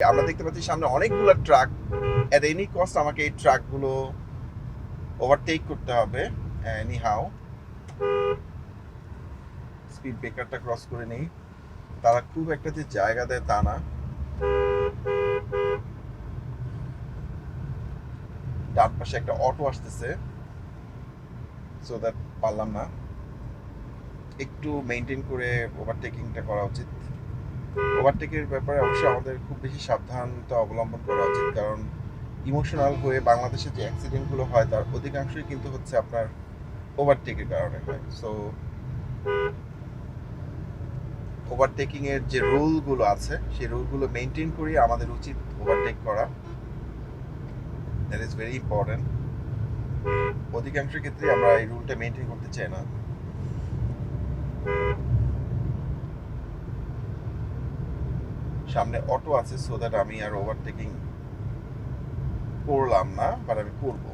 আমরা দেখতে পাচ্ছি সামনে অনেকগুলো ট্রাক। এট এনি কস্ট আমাকে এই ট্রাকগুলো ওভারটেক করতে হবে। এনি হাউ স্পিড ব্রেকারটা ক্রস করে নেই। তারা খুব একটা যে জায়গা দেয় তা না। ডান পাশে একটা অটো আসতেছে, সো দ্যাট পারলাম না। একটু মেনটেন করে ওভারটেকিংটা করা উচিত। ওভারটেকের ব্যাপারে অবশ্যই আমাদের খুব বেশি সাবধানতা অবলম্বন করা উচিত, কারণ ইমোশনাল হয়ে বাংলাদেশে যে অ্যাক্সিডেন্টগুলো হয় তার অধিকাংশই কিন্তু হচ্ছে আপনার ওভারটেকের কারণে হয়। সো ওভারটেকিং এর যে রুলগুলো আছে সেই রুলগুলো মেনটেন করে আমাদের উচিত ওভারটেক করা। That is very important. অধিকাংশ ক্ষেত্রে আমরা এই রুলটা মেনটেন করতে চাই না। সামনে অটো আছে, সো দ্যাট আমি আর ওভারটেকিং করলাম না, বাট আমি করবো।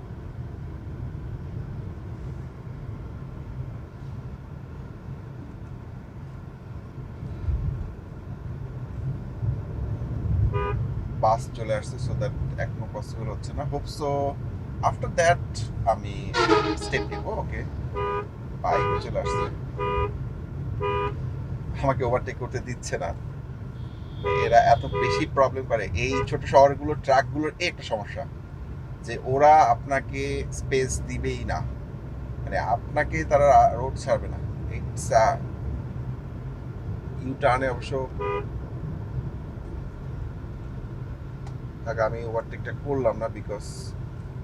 বাস চলে আসছে, সো দ্যাট এখনো পসিবল হচ্ছে না। হোপ সো আফটার দ্যাট আমি স্টেপ নেবো। ওকে, বাইক চলে আসছে, আমাকে ওভারটেক করতে দিচ্ছে না। এরা এত বেশি প্রবলেম করে এই ছোট শহরগুলোর ট্রাকগুলোর। একটা সমস্যা যে ওরা আপনাকে স্পেস দিবেই না, মানে আপনাকে তারা রোড ছাড়বে না। ইটস ইউ টার্নে অবশ্য আমি ওভারটেকটা করলাম না, বিকজ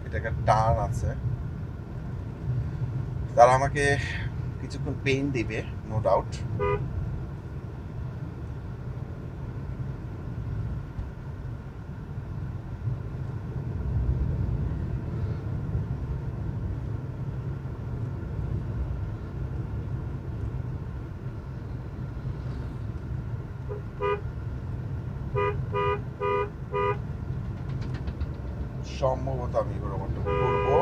এটা একটা টার্ন আছে। তারা আমাকে কিছুক্ষণ পেইন দিবে, নো ডাউট। সম্ভবত আমি এবার ওভারটেক করবো।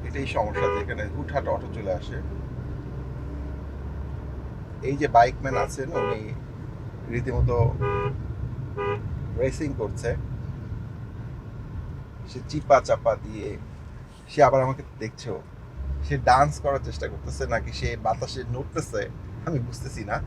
এটাই সমস্যা, যেখানে হুটহাট অটো চলে আসে। এই যে বাইকম্যান আছেন উনি রীতিমতো রেসিং করছে। সে চিপা চাপা দিয়ে সে আবার আমাকে দেখছেও। সে ডান্স করার চেষ্টা করতেছে নাকি সে বাতাসে নড়তেছে আমি বুঝতেছি না।